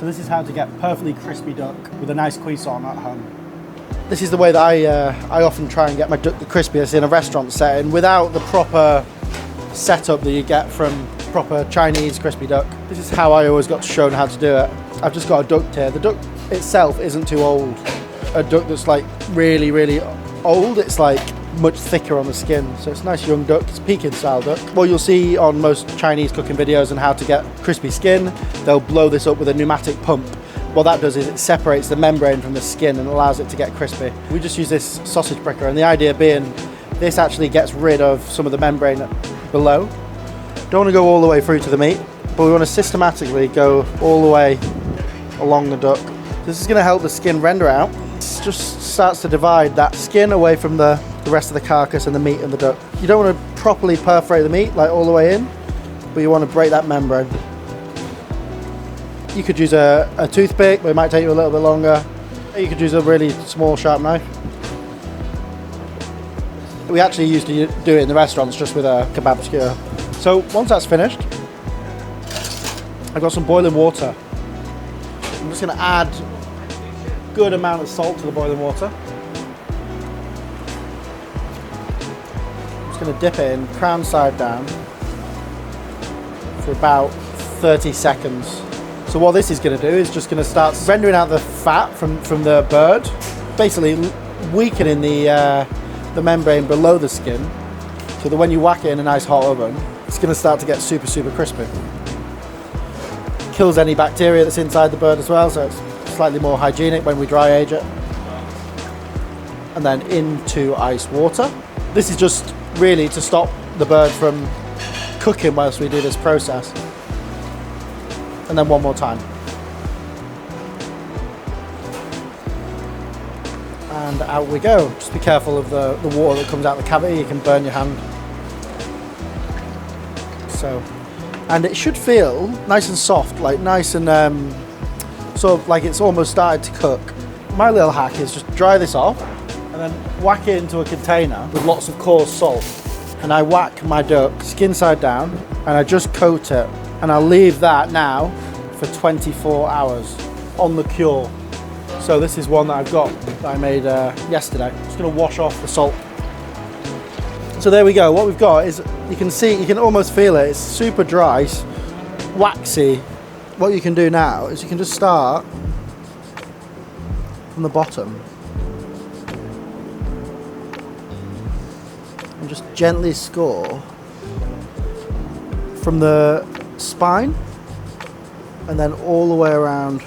So this is how to get perfectly crispy duck with a nice cuisson at home. This is the way that I often try and get my duck the crispiest in a restaurant setting without the proper setup that you get from proper Chinese crispy duck. This is how I always got shown how to do it. I've just got a duck here. The duck itself isn't too old. A duck that's like really, really old, it's like much thicker on the skin. So it's a nice young duck. It's Pekin style duck. Well, you'll see on most Chinese cooking videos and how to get crispy skin, they'll blow this up with a pneumatic pump. What that does is it separates the membrane from the skin and allows it to get crispy. We just use this sausage pricker, and the idea being this actually gets rid of some of the membrane below. Don't want to go all the way through to the meat, but we want to systematically go all the way along the duck. This is going to help the skin render out. It just starts to divide that skin away from the rest of the carcass and the meat and the duck. You don't want to properly perforate the meat like all the way in, but you want to break that membrane. You could use a toothpick, but it might take you a little bit longer. You could use a really small sharp knife. We actually used to do it in the restaurants just with a kebab skewer. So once that's finished, I've got some boiling water. I'm just going to add a good amount of salt to the boiling water. I'm just going to dip it in, crown side down, for about 30 seconds. So what this is going to do is just going to start rendering out the fat from the bird, basically weakening the membrane below the skin, so that when you whack it in a nice hot oven, it's going to start to get super, super crispy. Kills any bacteria that's inside the bird as well, so it's slightly more hygienic when we dry age it. And then into ice water. This is just really to stop the bird from cooking whilst we do this process. And then one more time. And out we go. Just be careful of the water that comes out the cavity, you can burn your hand. So, and it should feel nice and soft, like nice and sort of like it's almost started to cook. My little hack is just dry this off and then whack it into a container with lots of coarse salt. And I whack my duck skin side down and I just coat it. And I'll leave that now for 24 hours on the cure. So this is one that I've got that I made yesterday. I'm just going to wash off the salt. So there we go. What we've got is, you can see, you can almost feel it. It's super dry, waxy. What you can do now is you can just start from the bottom and just gently score from the spine and then all the way around.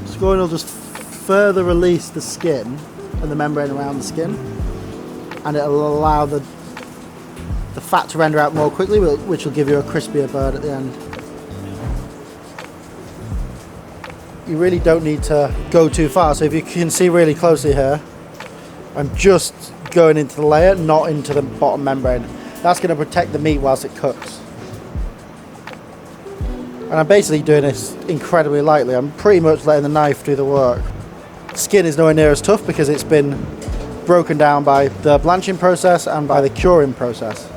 Scoring will just further release the skin and the membrane around the skin, and it'll allow the fat to render out more quickly, which will give you a crispier bird at the end. You really don't need to go too far, so if you can see really closely here, I'm just going into the layer, not into the bottom membrane. That's going to protect the meat whilst it cooks. And I'm basically doing this incredibly lightly. I'm pretty much letting the knife do the work. Skin is nowhere near as tough because it's been broken down by the blanching process and by the curing process.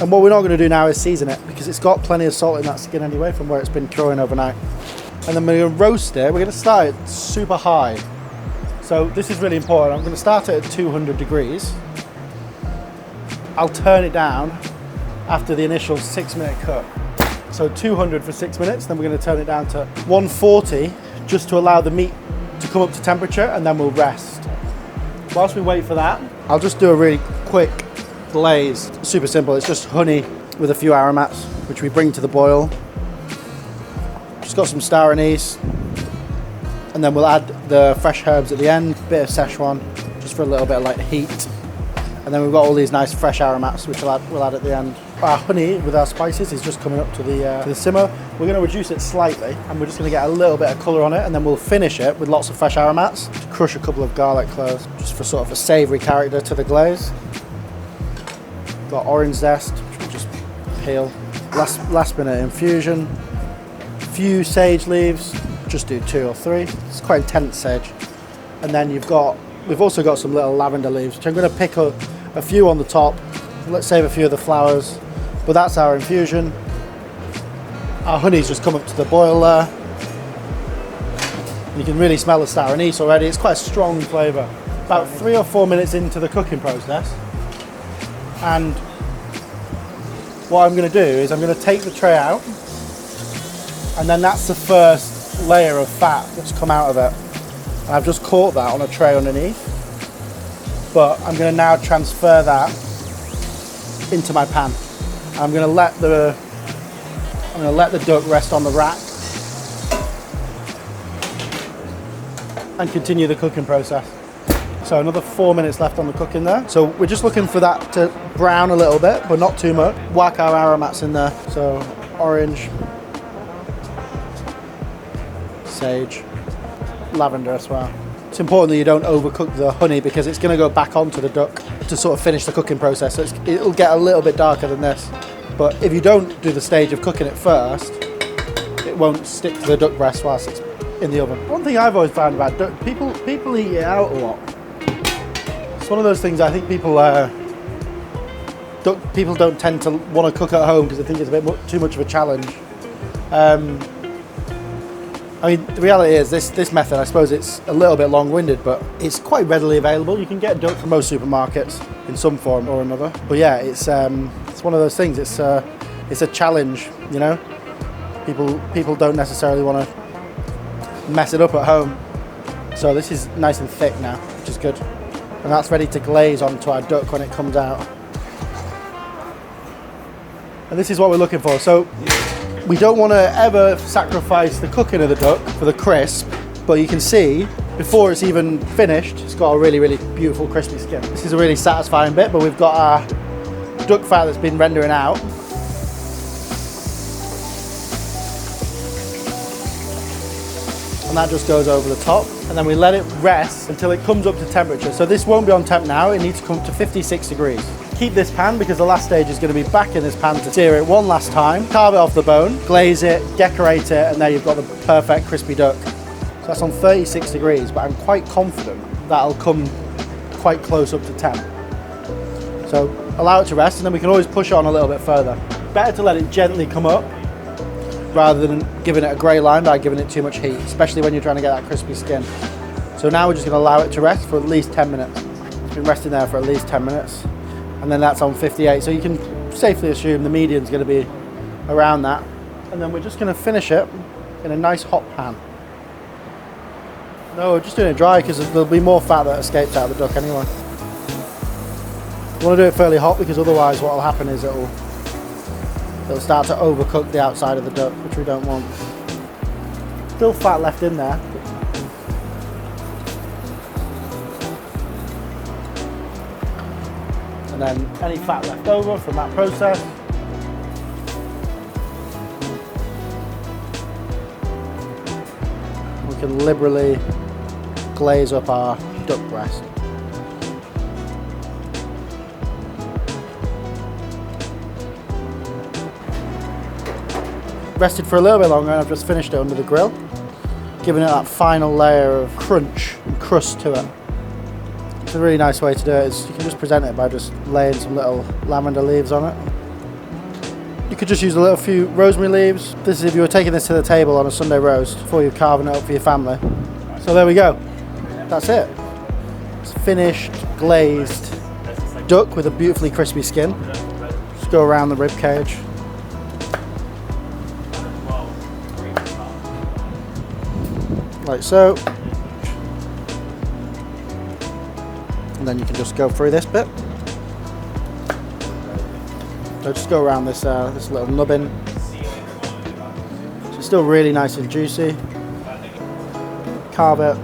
And what we're not going to do now is season it, because it's got plenty of salt in that skin anyway from where it's been curing overnight. And then we're going to roast it. We're going to start it super high. So this is really important. I'm going to start it at 200 degrees. I'll turn it down after the initial 6-minute cook. So 200 for 6 minutes, then we're going to turn it down to 140 just to allow the meat to come up to temperature, and then we'll rest. Whilst we wait for that, I'll just do a really quick glaze. Super simple, it's just honey with a few aromats, which we bring to the boil. Just got some Star Anise, and then we'll add the fresh herbs at the end, bit of Sichuan, just for a little bit of like heat. And then we've got all these nice fresh aromats, which we'll add at the end. Our honey with our spices is just coming up to the simmer. We're going to reduce it slightly, and we're just going to get a little bit of colour on it, and then we'll finish it with lots of fresh aromats. Crush a couple of garlic cloves, just for sort of a savoury character to the glaze. Got orange zest, which we'll just peel. Last minute infusion. Few sage leaves, just do 2 or 3. It's quite intense sage. And then we've also got some little lavender leaves, which I'm going to pick up a few on the top. Let's save a few of the flowers. But that's our infusion. Our honey's just come up to the boil there. You can really smell the Star Anise already. It's quite a strong flavour. About 3 or 4 minutes into the cooking process. And what I'm going to do is I'm going to take the tray out, and then that's the first layer of fat that's come out of it. And I've just caught that on a tray underneath, but I'm going to now transfer that into my pan. I'm going to let the duck rest on the rack and continue the cooking process. So another 4 minutes left on the cooking there. So we're just looking for that to brown a little bit, but not too much. Whack our aromats in there. So orange, sage, lavender as well. It's important that you don't overcook the honey because it's going to go back onto the duck to sort of finish the cooking process. So it'll get a little bit darker than this. But if you don't do the stage of cooking it first, it won't stick to the duck breast whilst it's in the oven. One thing I've always found about duck, people eat it out a lot. It's one of those things I think people don't tend to want to cook at home because they think it's a bit too much of a challenge. I mean, the reality is this method, I suppose it's a little bit long-winded, but it's quite readily available. You can get duck from most supermarkets in some form or another. But yeah, it's one of those things. It's a challenge, you know. People don't necessarily want to mess it up at home. So this is nice and thick now, which is good. And that's ready to glaze onto our duck when it comes out. And this is what we're looking for. So we don't want to ever sacrifice the cooking of the duck for the crisp, but you can see before it's even finished, it's got a really, really beautiful crispy skin. This is a really satisfying bit, but we've got our duck fat that's been rendering out. And that just goes over the top, and then we let it rest until it comes up to temperature. So this won't be on temp now, it needs to come to 56 degrees. Keep this pan because the last stage is going to be back in this pan to sear it one last time, carve it off the bone, glaze it, decorate it, and there you've got the perfect crispy duck. So that's on 36 degrees, but I'm quite confident that'll come quite close up to temp. So allow it to rest, and then we can always push on a little bit further. Better to let it gently come up rather than giving it a grey line by giving it too much heat, especially when you're trying to get that crispy skin. So now we're just going to allow it to rest for at least 10 minutes. It's been resting there for at least 10 minutes. And then that's on 58. So you can safely assume the median's going to be around that. And then we're just going to finish it in a nice hot pan. No, we're just doing it dry because there'll be more fat that escapes out of the duck anyway. You want to do it fairly hot because otherwise what will happen is it'll start to overcook the outside of the duck, which we don't want. Still fat left in there. And then any fat left over from that process, we can liberally glaze up our duck breast. Rested for a little bit longer, and I've just finished it under the grill, giving it that final layer of crunch and crust to it. It's a really nice way to do it. You can just present it by just laying some little lavender leaves on it. You could just use a few rosemary leaves. This is if you were taking this to the table on a Sunday roast before you're carving it up for your family. So there we go. That's it. It's finished glazed duck with a beautifully crispy skin. Just go around the rib cage. Like so. And then you can just go through this bit. So just go around this this little nubbin. So it's still really nice and juicy. Carve it.